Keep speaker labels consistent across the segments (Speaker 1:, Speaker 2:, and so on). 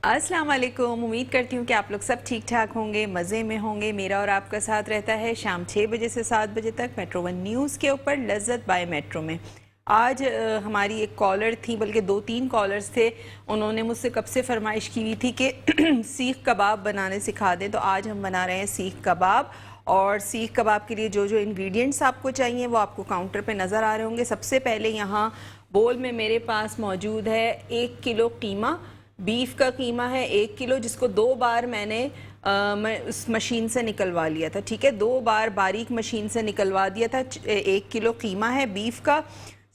Speaker 1: अस्सलाम वालेकुम। उम्मीद करती हूँ कि आप लोग सब ठीक ठाक होंगे, मज़े में होंगे। मेरा और आपका साथ रहता है शाम 6 बजे से 7 बजे तक मेट्रो वन न्यूज़ के ऊपर लज्जत बाय मेट्रो में। आज हमारी एक कॉलर थी, बल्कि 2-3 कॉलर्स थे। उन्होंने मुझसे कब से फरमाइश की हुई थी कि सीख कबाब बनाने सिखा दें, तो आज हम बना रहे हैं सीख कबाब। और सीख कबाब के लिए जो जो इंग्रेडिएंट्स आपको चाहिए वो आपको काउंटर पे नज़र आ रहे होंगे। सबसे पहले यहाँ बोल में मेरे पास मौजूद है 1 किलो कीमा। बीफ का कीमा है 1 किलो, जिसको 2 बार मैंने मैं उस मशीन से निकलवा लिया था। ठीक है, 2 बार बारीक मशीन से निकलवा दिया था। 1 किलो कीमा है बीफ का।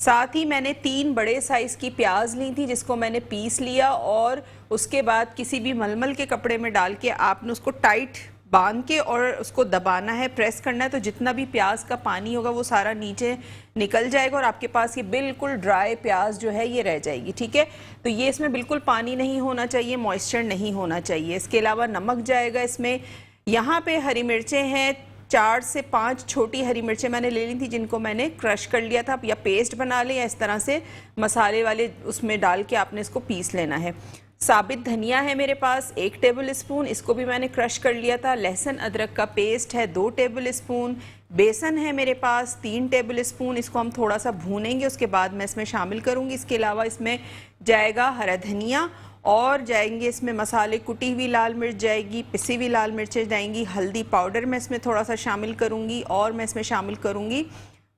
Speaker 1: साथ ही मैंने 3 बड़े साइज़ की प्याज ली थी, जिसको मैंने पीस लिया और उसके बाद किसी भी मलमल के कपड़े में डाल के आपने उसको टाइट बांध के और उसको दबाना है, प्रेस करना है, तो जितना भी प्याज का पानी होगा वो सारा नीचे निकल जाएगा और आपके पास ये बिल्कुल ड्राई प्याज जो है ये रह जाएगी। ठीक है, तो ये इसमें बिल्कुल पानी नहीं होना चाहिए, मॉइस्चर नहीं होना चाहिए। इसके अलावा नमक जाएगा इसमें। यहाँ पे हरी मिर्चें हैं, 4 से 5 छोटी हरी मिर्चें मैंने ले ली थी, जिनको मैंने क्रश कर लिया था, या पेस्ट बना लें या इस तरह से मसाले वाले उसमें डाल के आपने इसको पीस लेना है। साबित धनिया है मेरे पास 1 टेबल स्पून, इसको भी मैंने क्रश कर लिया था। लहसुन अदरक का पेस्ट है 2 टेबल स्पून। बेसन है मेरे पास 3 टेबल स्पून, इसको हम थोड़ा सा भूनेंगे, उसके बाद मैं इसमें शामिल करूंगी। इसके अलावा इसमें जाएगा हरा धनिया और जाएंगे इसमें मसाले, कुटी हुई लाल मिर्च जाएगी, पिसी हुई लाल मिर्चें जाएंगी, हल्दी पाउडर मैं इसमें थोड़ा सा शामिल करूंगी और मैं इसमें शामिल करूंगी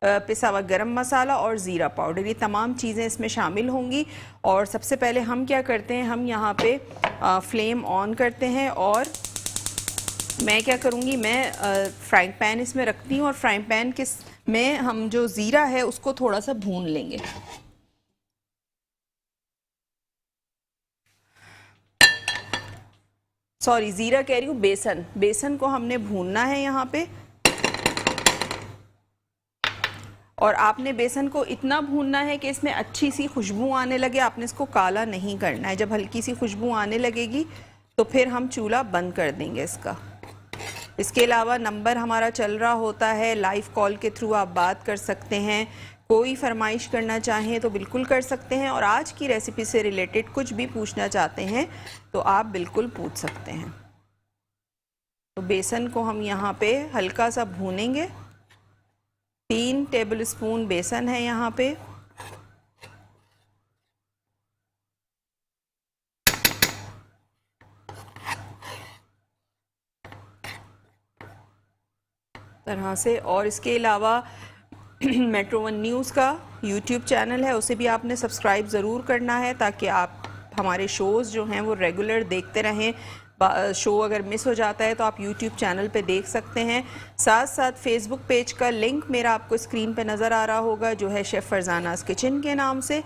Speaker 1: पिसा हुआ गरम मसाला और ज़ीरा पाउडर। ये तमाम चीज़ें इसमें शामिल होंगी। और सबसे पहले हम क्या करते हैं, हम यहाँ पे फ्लेम ऑन करते हैं और मैं क्या करूँगी, मैं फ्राइंग पैन इसमें रखती हूँ और फ्राइंग पैन के में हम जो ज़ीरा है उसको थोड़ा सा भून लेंगे। सॉरी, ज़ीरा कह रही हूँ, बेसन। बेसन को हमने भूनना है यहाँ पे। और आपने बेसन को इतना भूनना है कि इसमें अच्छी सी खुशबू आने लगे। आपने इसको काला नहीं करना है। जब हल्की सी खुशबू आने लगेगी तो फिर हम चूल्हा बंद कर देंगे इसका। इसके अलावा नंबर हमारा चल रहा होता है, लाइव कॉल के थ्रू आप बात कर सकते हैं। कोई फरमाइश करना चाहें तो बिल्कुल कर सकते हैं, और आज की रेसिपी से रिलेटेड कुछ भी पूछना चाहते हैं तो आप बिल्कुल पूछ सकते हैं। तो बेसन को हम यहाँ पे हल्का सा भूनेंगे। 3 टेबल स्पून बेसन है यहाँ पे। तरह से। और इसके अलावा मेट्रो वन न्यूज़ का यूट्यूब चैनल है, उसे भी आपने सब्सक्राइब ज़रूर करना है ताकि आप हमारे शोज़ जो हैं वो रेगुलर देखते रहें। शो अगर मिस हो जाता है तो आप यूट्यूब चैनल पे देख सकते हैं। साथ साथ फेसबुक पेज का लिंक मेरा आपको स्क्रीन पे नज़र आ रहा होगा, जो है शेफ़ फरजानाज़ किचन के नाम से।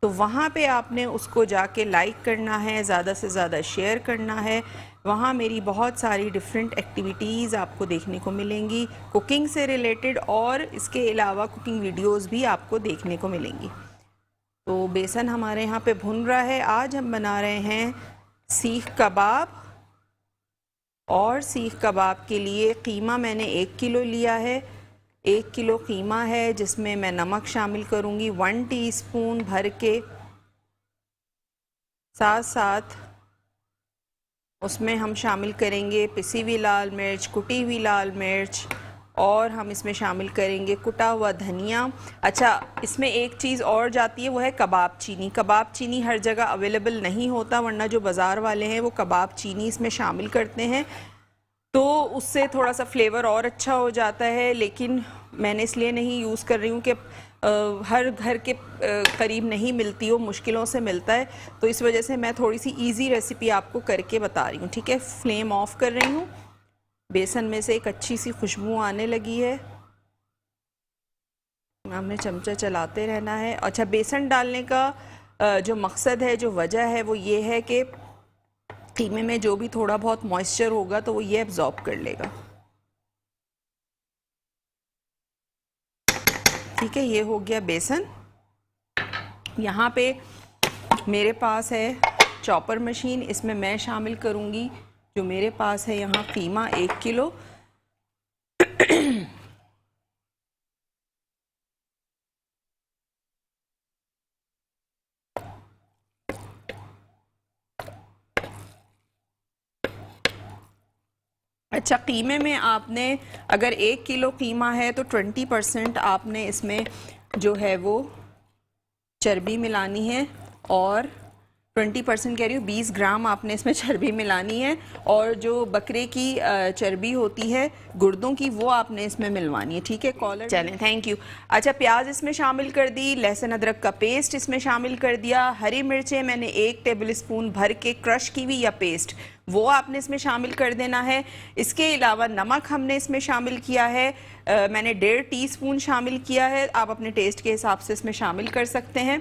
Speaker 1: तो वहाँ पे आपने उसको जाके लाइक करना है, ज़्यादा से ज़्यादा शेयर करना है। वहाँ मेरी बहुत सारी डिफरेंट एक्टिविटीज़ आपको देखने को मिलेंगी कुकिंग से रिलेटेड, और इसके अलावा कुकिंग वीडियोस भी आपको देखने को मिलेंगी। तो बेसन हमारे यहाँ पे भुन रहा है। आज हम बना रहे हैं सीख कबाब, और सीख कबाब के लिए कीमा मैंने 1 किलो लिया है। 1 किलो कीमा है, जिसमें मैं नमक शामिल करूँगी 1 टीस्पून भर के। साथ साथ उसमें हम शामिल करेंगे पिसी हुई लाल मिर्च, कुटी हुई लाल मिर्च, और हम इसमें शामिल करेंगे कुटा हुआ धनिया। अच्छा, इसमें एक चीज़ और जाती है, वो है कबाब चीनी। कबाब चीनी हर जगह अवेलेबल नहीं होता, वरना जो बाज़ार वाले हैं वो कबाब चीनी इसमें शामिल करते हैं, तो उससे थोड़ा सा फ्लेवर और अच्छा हो जाता है। लेकिन मैंने इसलिए नहीं यूज़ कर रही हूँ कि हर घर के करीब नहीं मिलती हो, मुश्किलों से मिलता है, तो इस वजह से मैं थोड़ी सी इजी रेसिपी आपको करके बता रही हूँ। ठीक है, फ्लेम ऑफ कर रही हूँ। बेसन में से एक अच्छी सी खुशबू आने लगी है, हमने चमचा चलाते रहना है। अच्छा, बेसन डालने का जो मकसद है, जो वजह है, वो ये है कि कीमे में जो भी थोड़ा बहुत मॉइस्चर होगा तो वो ये एब्जॉर्ब कर लेगा। ठीक है, ये हो गया बेसन। यहाँ पे मेरे पास है चॉपर मशीन, इसमें मैं शामिल करूँगी जो मेरे पास है यहाँ कीमा 1 किलो। अच्छा, कीमे में आपने अगर 1 किलो कीमा है तो 20% आपने इसमें जो है वो चर्बी मिलानी है, और 20% कह रही हूँ, 20 ग्राम आपने इसमें चर्बी मिलानी है, और जो बकरे की चर्बी होती है गुर्दों की वो आपने इसमें मिलवानी है, ठीक है। कॉलर चलें, थैंक यू। अच्छा, प्याज इसमें शामिल कर दी, लहसुन अदरक का पेस्ट इसमें शामिल कर दिया, हरी मिर्चें मैंने 1 टेबल स्पून भर के क्रश की हुई या पेस्ट वो आपने इसमें शामिल कर देना है। इसके अलावा नमक हमने इसमें शामिल किया है, मैंने 1.5 टीस्पून शामिल किया है, आप अपने टेस्ट के हिसाब से इसमें शामिल कर सकते हैं।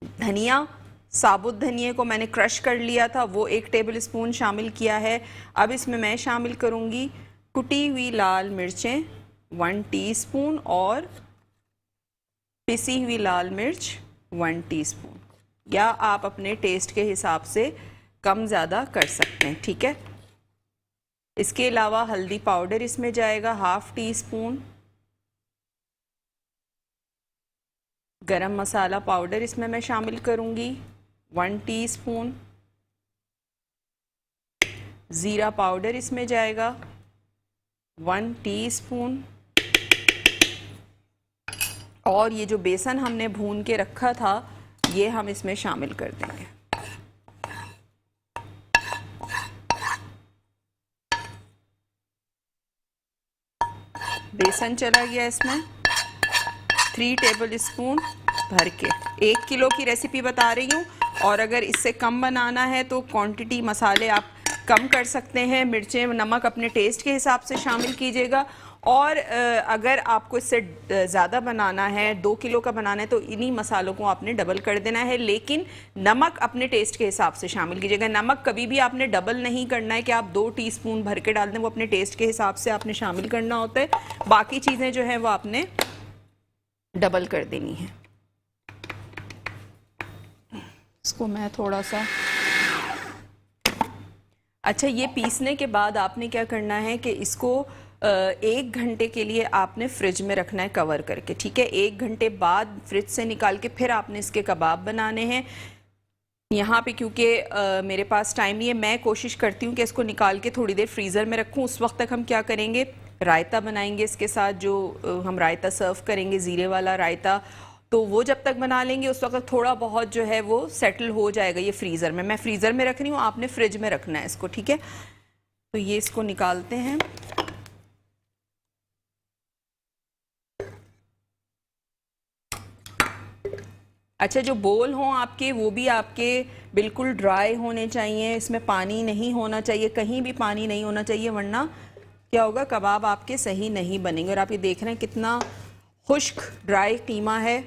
Speaker 1: धनिया, साबुत धनिए को मैंने क्रश कर लिया था, वो 1 टेबल स्पून शामिल किया है। अब इसमें मैं शामिल करूँगी कुटी हुई लाल मिर्चें 1 टीस्पून और पिसी हुई लाल मिर्च 1 टीस्पून, या आप अपने टेस्ट के हिसाब से कम ज़्यादा कर सकते हैं, ठीक है। इसके अलावा हल्दी पाउडर इसमें जाएगा 1/2 टीस्पून, गरम मसाला पाउडर इसमें मैं शामिल करूँगी 1 टीस्पून, ज़ीरा पाउडर इसमें जाएगा 1 टीस्पून, और ये जो बेसन हमने भून के रखा था ये हम इसमें शामिल कर देंगे। बेसन चला गया इसमें 3 टेबल स्पून भर के। 1 किलो की रेसिपी बता रही हूँ, और अगर इससे कम बनाना है तो क्वांटिटी मसाले आप कम कर सकते हैं, मिर्चें नमक अपने टेस्ट के हिसाब से शामिल कीजिएगा। और अगर आपको इससे ज़्यादा बनाना है, 2 किलो का बनाना है, तो इन्हीं मसालों को आपने डबल कर देना है, लेकिन नमक अपने टेस्ट के हिसाब से शामिल कीजिएगा। नमक कभी भी आपने डबल नहीं करना है कि आप 2 टीस्पून भर के डाल दें, वो अपने टेस्ट के हिसाब से आपने शामिल करना होता है। बाकी चीज़ें जो है वो आपने डबल कर देनी है। इसको मैं थोड़ा सा, अच्छा, ये पीसने के बाद आपने क्या करना है कि इसको 1 घंटे के लिए आपने फ्रिज में रखना है कवर करके, ठीक है। 1 घंटे बाद फ्रिज से निकाल के फिर आपने इसके कबाब बनाने हैं। यहाँ पे क्योंकि मेरे पास टाइम नहीं है, मैं कोशिश करती हूँ कि इसको निकाल के थोड़ी देर फ्रीज़र में रखूँ। उस वक्त तक हम क्या करेंगे, रायता बनाएंगे इसके साथ, जो हम रायता सर्व करेंगे, ज़ीरे वाला रायता, तो वो जब तक बना लेंगे उस वक्त थोड़ा बहुत जो है वो सेटल हो जाएगा ये फ्रीज़र में। मैं फ्रीज़र में रख रही हूँ, आपने फ्रिज में रखना है इसको, ठीक है। तो ये इसको निकालते हैं। अच्छा, जो बोल हों आपके वो भी आपके बिल्कुल ड्राई होने चाहिए, इसमें पानी नहीं होना चाहिए, कहीं भी पानी नहीं होना चाहिए, वरना क्या होगा, कबाब आपके सही नहीं बनेंगे। और आप ये देख रहे हैं कितना खुश्क ड्राई कीमा है।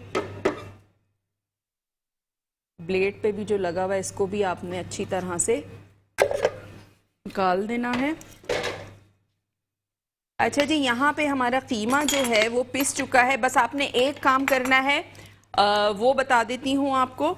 Speaker 1: ब्लेड पे भी जो लगा हुआ है इसको भी आपने अच्छी तरह से निकाल देना है। अच्छा जी, यहाँ पे हमारा कीमा जो है वो पिस चुका है। बस आपने एक काम करना है, वो बता देती हूँ आपको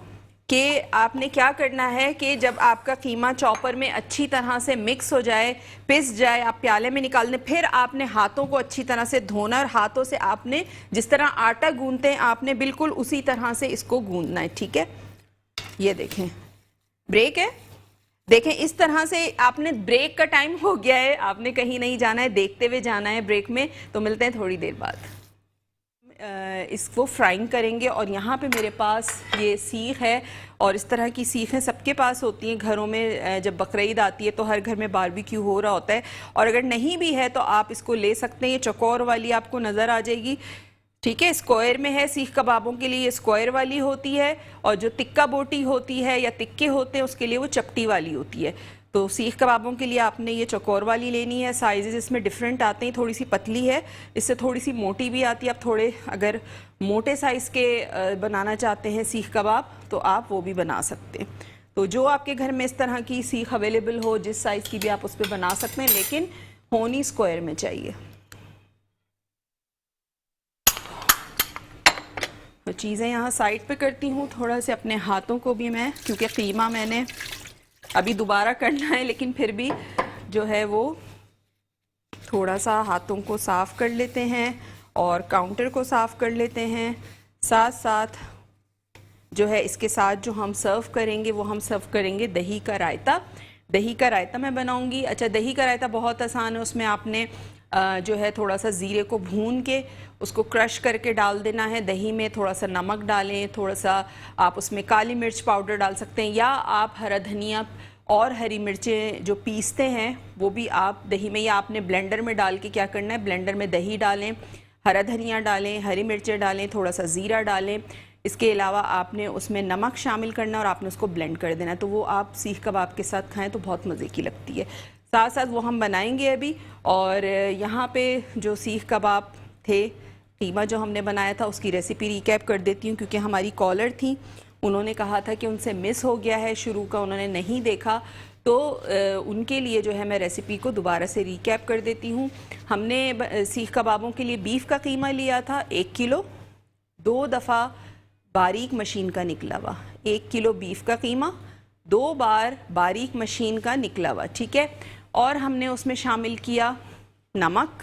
Speaker 1: कि आपने क्या करना है कि जब आपका कीमा चॉपर में अच्छी तरह से मिक्स हो जाए, पिस जाए, आप प्याले में निकाल दें, फिर आपने हाथों को अच्छी तरह से धोना, और हाथों से आपने जिस तरह आटा गूंदते हैं आपने बिल्कुल उसी तरह से इसको गूंदना है, ठीक है। ये देखें, ब्रेक है, देखें इस तरह से आपने, ब्रेक का टाइम हो गया है, आपने कहीं नहीं जाना है, देखते हुए जाना है ब्रेक में। तो मिलते हैं थोड़ी देर बाद। इसको फ्राइंग करेंगे, और यहाँ पे मेरे पास ये सीख है, और इस तरह की सीखें सबके पास होती हैं घरों में। जब बकरीद आती है तो हर घर में बारबेक्यू हो रहा होता है, और अगर नहीं भी है तो आप इसको ले सकते हैं। ये चौकोर वाली आपको नज़र आ जाएगी, ठीक है। स्क्वायर में है, सीख कबाबों के लिए ये स्क्वायर वाली होती है, और जो तिक्का बोटी होती है या तिक्के होते हैं उसके लिए वो चपटी वाली होती है। तो सीख कबाबों के लिए आपने ये चौकोर वाली लेनी है। साइजेस इसमें डिफरेंट आते हैं, थोड़ी सी पतली है, इससे थोड़ी सी मोटी भी आती है। आप थोड़े अगर मोटे साइज़ के बनाना चाहते हैं सीख कबाब तो आप वो भी बना सकते हैं। तो जो आपके घर में इस तरह की सीख अवेलेबल हो, जिस साइज़ की भी आप उस पर बना सकते हैं, लेकिन होनी स्क्वायर में चाहिए। तो चीज़ें यहाँ साइड पे करती हूँ, थोड़ा से अपने हाथों को भी मैं, क्योंकि कीमा मैंने अभी दोबारा करना है, लेकिन फिर भी जो है वो थोड़ा सा हाथों को साफ़ कर लेते हैं और काउंटर को साफ़ कर लेते हैं। साथ साथ जो है इसके साथ जो हम सर्व करेंगे वो हम सर्व करेंगे दही का रायता। दही का रायता मैं बनाऊंगी। अच्छा, दही का रायता बहुत आसान है। उसमें आपने जो है थोड़ा सा ज़ीरे को भून के उसको क्रश करके डाल देना है। दही में थोड़ा सा नमक डालें, थोड़ा सा आप उसमें काली मिर्च पाउडर डाल सकते हैं, या आप हरा धनिया और हरी मिर्चें जो पीसते हैं वो भी आप दही में, या आपने ब्लेंडर में डाल के क्या करना है, ब्लेंडर में दही डालें, हरा धनिया डालें, हरी मिर्चें डालें, थोड़ा सा ज़ीरा डालें। इसके अलावा आपने उसमें नमक शामिल करना और आपने उसको ब्लेंड कर देना, तो वो आप सीख कबाब के साथ खाएं तो बहुत मज़े की लगती है। साथ साथ वो हम बनाएंगे अभी। और यहाँ पे जो सीख कबाब थे, कीमा जो हमने बनाया था, उसकी रेसिपी रिकैप कर देती हूँ, क्योंकि हमारी कॉलर थी, उन्होंने कहा था कि उनसे मिस हो गया है शुरू का, उन्होंने नहीं देखा, तो उनके लिए जो है मैं रेसिपी को दोबारा से रिकैप कर देती हूँ। हमने सीख कबाबों के लिए बीफ का कीमा लिया था 1 किलो, 2 दफ़ा बारीक मशीन का निकला हुआ। 1 किलो बीफ का कीमा, 2 बार बारीक मशीन का निकला हुआ, ठीक है। और हमने उसमें शामिल किया नमक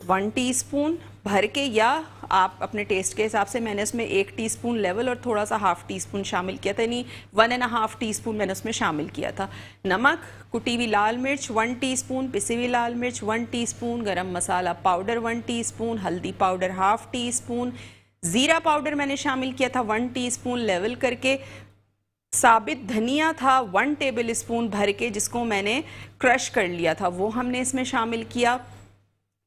Speaker 1: 1 टीस्पून भर के, या आप अपने टेस्ट के हिसाब से, मैंने उसमें 1 टीस्पून लेवल और थोड़ा सा ½ टीस्पून शामिल किया था, यानी 1½ टीस्पून मैंने उसमें शामिल किया था। नमक, कुटी हुई लाल मिर्च 1 टीस्पून, पिसी हुई लाल मिर्च 1 टीस्पून, गरम मसाला पाउडर 1 टीस्पून, हल्दी पाउडर ½ टीस्पून, ज़ीरा पाउडर मैंने शामिल किया था 1 टीस्पून लेवल करके, साबित धनिया था 1 टेबल स्पून भर के, जिसको मैंने क्रश कर लिया था, वो हमने इसमें शामिल किया।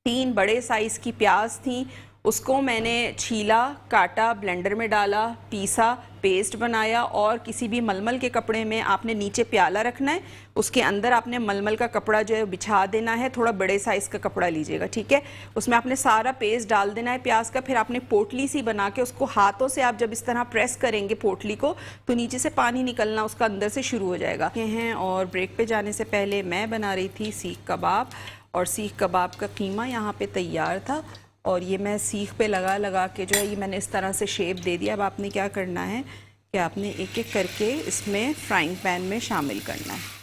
Speaker 1: 3 बड़े साइज़ की प्याज थी, उसको मैंने छीला, काटा, ब्लेंडर में डाला, पीसा, पेस्ट बनाया। और किसी भी मलमल के कपड़े में आपने नीचे प्याला रखना है, उसके अंदर आपने मलमल का कपड़ा जो है बिछा देना है, थोड़ा बड़े साइज़ का कपड़ा लीजिएगा, ठीक है। उसमें आपने सारा पेस्ट डाल देना है प्याज का। फिर आपने पोटली सी बना के उसको हाथों से आप जब इस तरह प्रेस करेंगे पोटली को, तो नीचे से पानी निकलना उसका अंदर से शुरू हो जाएगा। हैं और ब्रेक पे जाने से पहले मैं बना रही थी सीख कबाब, और सीख कबाब का कीमा यहाँ पे तैयार था, और ये मैं सीख पे लगा लगा के जो है ये मैंने इस तरह से शेप दे दिया। अब आपने क्या करना है कि आपने एक एक करके इसमें फ्राइंग पैन में शामिल करना है।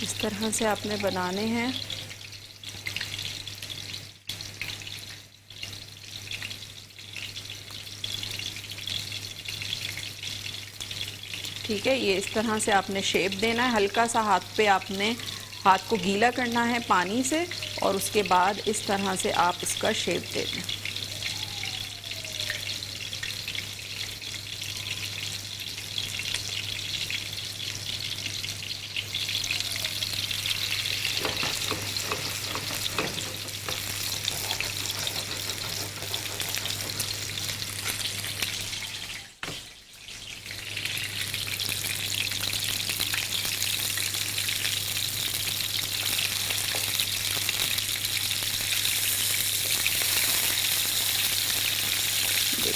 Speaker 1: इस तरह से आपने बनाने हैं। ठीक है, ये इस तरह से आपने शेप देना है। हल्का सा हाथ पे आपने हाथ को गीला करना है पानी से, और उसके बाद इस तरह से आप इसका शेप दे दें।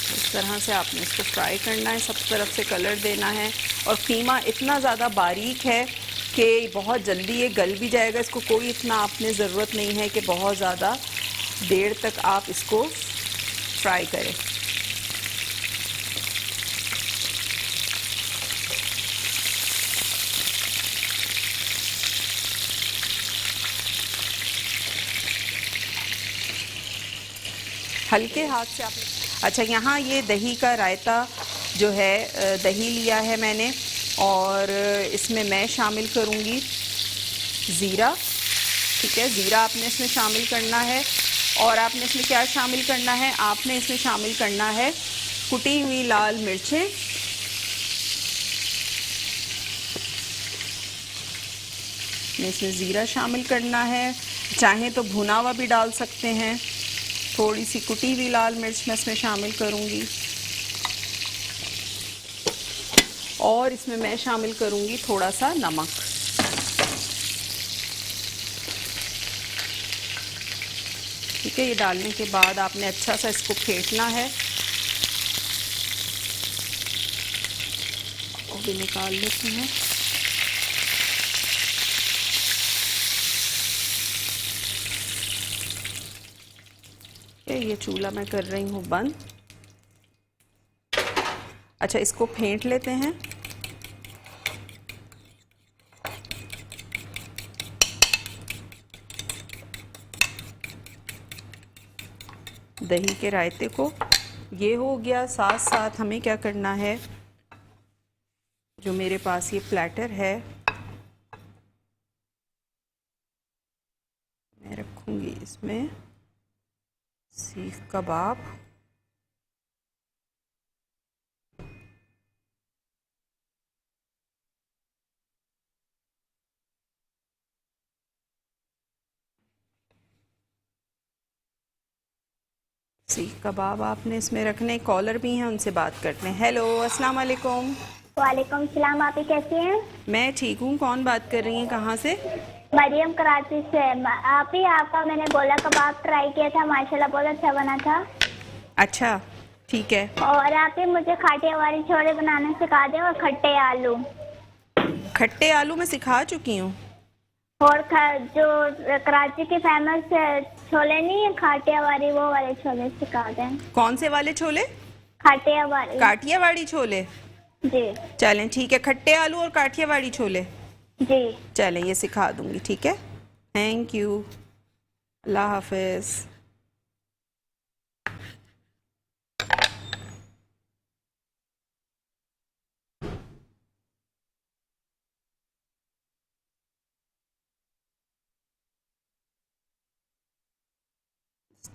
Speaker 1: इस तरह से आपने इसको फ्राई करना है, सब तरफ से कलर देना है। और कीमा इतना ज़्यादा बारीक है कि बहुत जल्दी ये गल भी जाएगा। इसको कोई इतना आपने ज़रूरत नहीं है कि बहुत ज़्यादा देर तक आप इसको फ्राई करें। हल्के हाथ से आपने, अच्छा, यहाँ ये दही का रायता जो है, दही लिया है मैंने, और इसमें मैं शामिल करूँगी ज़ीरा, ठीक है। ज़ीरा आपने इसमें शामिल करना है। और आपने इसमें क्या शामिल करना है, आपने इसमें शामिल करना है कुटी हुई लाल मिर्चें, इसमें ज़ीरा शामिल करना है। चाहें तो भुना हुआ भी डाल सकते हैं। थोड़ी सी कुटी हुई लाल मिर्च मैं इसमें शामिल करूंगी, और इसमें मैं शामिल करूंगी थोड़ा सा नमक। ठीक है, ये डालने के बाद आपने अच्छा सा इसको फेंटना है। और भी निकाल लेते हैं। ये चूल्हा मैं कर रही हूँ बंद। अच्छा, इसको फेंट लेते हैं। दही के रायते को। ये हो गया। साथ साथ हमें क्या करना है, जो मेरे पास ये प्लेटर है मैं रखूँगी इसमें सीख कबाब, सीख कबाब आपने इसमें रखने। कॉलर भी हैं, उनसे बात करते हैं। हेलो, अस्सलाम वालेकुम।
Speaker 2: वालेकुम सलाम। आप ही कैसी हैं?
Speaker 1: मैं ठीक हूँ। कौन बात कर रही हैं, कहाँ से?
Speaker 2: मरियम, कराची से। आप ही, आपका मैंने गोला कबाब ट्राई किया था, माशाल्लाह बहुत अच्छा बना था।
Speaker 1: अच्छा, ठीक है।
Speaker 2: और आप ही मुझे खाटियावाड़ी छोले बनाने सिखा दें, और खट्टे आलू।
Speaker 1: खट्टे आलू मैं सिखा चुकी हूँ।
Speaker 2: और जो कराची के फेमस छोले नहीं है खाटियावाड़ी, वो वाले छोले सिखा दें।
Speaker 1: कौन से वाले छोले?
Speaker 2: खाटियावाड़ी।
Speaker 1: काठियावाड़ी छोले।
Speaker 2: जी
Speaker 1: चलें, ठीक है। खट्टे आलू और काठियावाड़ी छोले,
Speaker 2: जी।
Speaker 1: चलें, ये सिखा दूंगी। ठीक है, थैंक यू, अल्लाह हाफिज।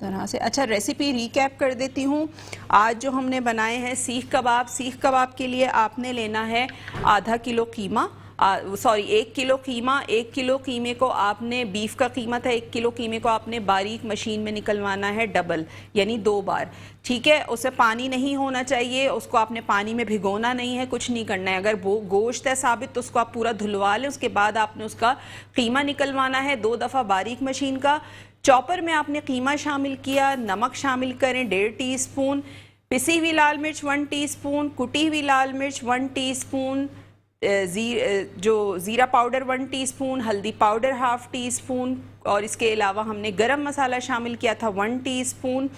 Speaker 1: तरह से। अच्छा, रेसिपी रिकैप कर देती हूँ। आज जो हमने बनाए हैं सीख कबाब। सीख कबाब के लिए आपने लेना है आधा किलो कीमा, 1 किलो कीमा। 1 किलो कीमे को आपने, बीफ का कीमा था, 1 किलो कीमे को आपने बारीक मशीन में निकलवाना है, डबल यानी 2 बार। ठीक है, उसे पानी नहीं होना चाहिए, उसको आपने पानी में भिगोना नहीं है, कुछ नहीं करना है। अगर वो गोश्त है साबित तो उसको आप पूरा धुलवा लें, उसके बाद आपने उसका कीमा निकलवाना है 2 दफ़ा बारीक मशीन का। चॉपर में आपने कीमा शामिल किया, नमक शामिल करें 1.5 टीस्पून, पिसी हुई लाल मिर्च 1 टीस्पून, कुटी हुई लाल मिर्च 1 टीस्पून, जो ज़ीरा पाउडर 1 टीस्पून, हल्दी पाउडर 1/2 टीस्पून, और इसके अलावा हमने गरम मसाला शामिल किया था 1 टीस्पून।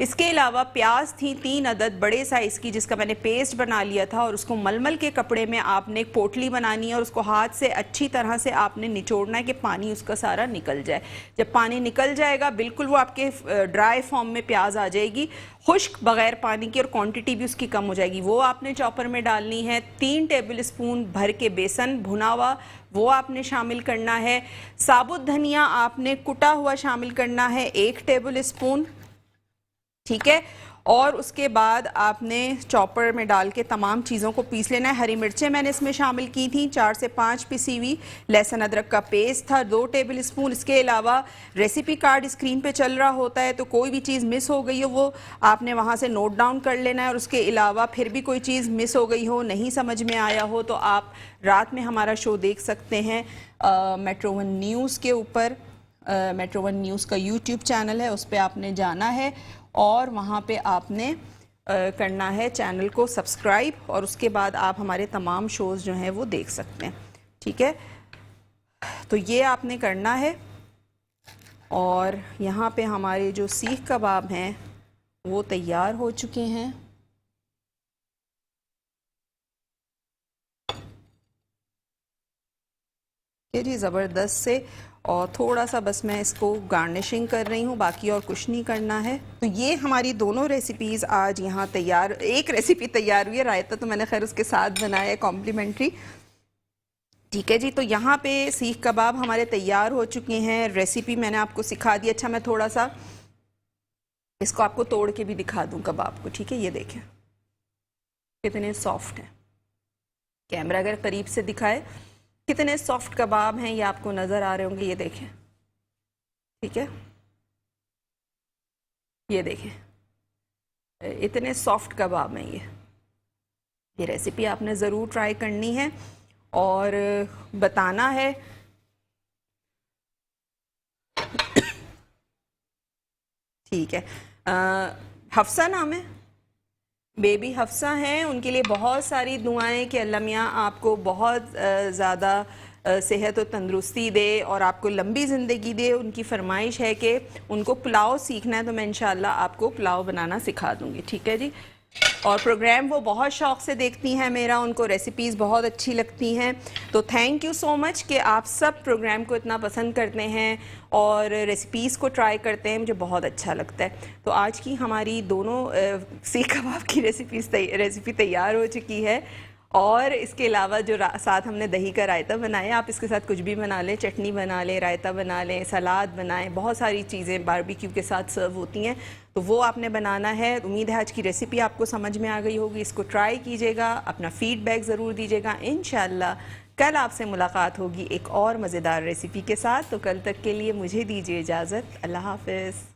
Speaker 1: इसके अलावा प्याज थी 3 अदद बड़े साइज़ की, जिसका मैंने पेस्ट बना लिया था, और उसको मलमल के कपड़े में आपने एक पोटली बनानी है और उसको हाथ से अच्छी तरह से आपने निचोड़ना है कि पानी उसका सारा निकल जाए। जब पानी निकल जाएगा बिल्कुल वो आपके ड्राई फॉर्म में प्याज आ जाएगी, खुश्क बगैर पानी की, और क्वांटिटी भी उसकी कम हो जाएगी। वो आपने चॉपर में डालनी है। 3 टेबल स्पून भर के बेसन भुना हुआ वो आपने शामिल करना है। साबुत धनिया आपने कुटा हुआ शामिल करना है 1 टेबल स्पून। ठीक है, और उसके बाद आपने चॉपर में डाल के तमाम चीज़ों को पीस लेना है। हरी मिर्चें मैंने इसमें शामिल की थी 4 से 5 पिसी हुई। लहसुन अदरक का पेस्ट था 2 टेबल स्पून। इसके अलावा रेसिपी कार्ड स्क्रीन पे चल रहा होता है, तो कोई भी चीज़ मिस हो गई हो वो आपने वहाँ से नोट डाउन कर लेना है। और उसके अलावा फिर भी कोई चीज़ मिस हो गई हो, नहीं समझ में आया हो, तो आप रात में हमारा शो देख सकते हैं मेट्रो 1 न्यूज़ के ऊपर। मेट्रो 1 न्यूज़ का यूट्यूब चैनल है, उस पर आपने जाना है और वहाँ पे आपने करना है चैनल को सब्सक्राइब, और उसके बाद आप हमारे तमाम शोज़ जो हैं वो देख सकते हैं। ठीक है, तो ये आपने करना है। और यहाँ पे हमारे जो सीख कबाब हैं वो तैयार हो चुके हैं। जी, ज़बरदस्त से। और थोड़ा सा बस मैं इसको गार्निशिंग कर रही हूँ, बाकी और कुछ नहीं करना है। तो ये हमारी दोनों रेसिपीज़ आज यहाँ तैयार, एक रेसिपी तैयार हुई है, रायता तो मैंने खैर उसके साथ बनाया है कॉम्प्लीमेंट्री। ठीक है जी, तो यहाँ पे सीख कबाब हमारे तैयार हो चुके हैं। रेसिपी मैंने आपको सिखा दी। अच्छा, मैं थोड़ा सा इसको आपको तोड़ के भी दिखा दूँ कबाब को। ठीक है, ये देखें कितने सॉफ्ट हैं। कैमरा अगर करीब से दिखाए कितने सॉफ्ट कबाब हैं, ये आपको नज़र आ रहे होंगे। ये देखें, ठीक है, ये देखें इतने सॉफ्ट कबाब हैं। ये रेसिपी आपने ज़रूर ट्राई करनी है और बताना है। ठीक है, हफ्सा नाम है, बेबी हफ्सा हैं। उनके लिए बहुत सारी दुआएं कि अल्लाह मियाँ आपको बहुत ज़्यादा सेहत और तंदुरुस्ती दे और आपको लंबी ज़िंदगी दे। उनकी फरमाइश है कि उनको पुलाव सीखना है, तो मैं इंशाल्लाह आपको पुलाव बनाना सिखा दूँगी। ठीक है जी, और प्रोग्राम वो बहुत शौक़ से देखती हैं मेरा, उनको रेसिपीज़ बहुत अच्छी लगती हैं। तो थैंक यू सो मच कि आप सब प्रोग्राम को इतना पसंद करते हैं और रेसिपीज़ को ट्राई करते हैं, मुझे बहुत अच्छा लगता है। तो आज की हमारी दोनों सीख कबाब की रेसिपी तैयार हो चुकी है और इसके अलावा जो साथ हमने दही का रायता बनाया, आप इसके साथ कुछ भी बना लें, चटनी बना लें, रायता बना लें, सलाद बनाएं, बहुत सारी चीज़ें बारबेक्यू के साथ सर्व होती हैं, तो वो आपने बनाना है। उम्मीद है आज की रेसिपी आपको समझ में आ गई होगी। इसको ट्राई कीजिएगा, अपना फीडबैक ज़रूर दीजिएगा। इंशाल्लाह कल आपसे मुलाकात होगी एक और मज़ेदार रेसिपी के साथ। तो कल तक के लिए मुझे दीजिए इजाज़त। अल्लाह हाफ़िज़।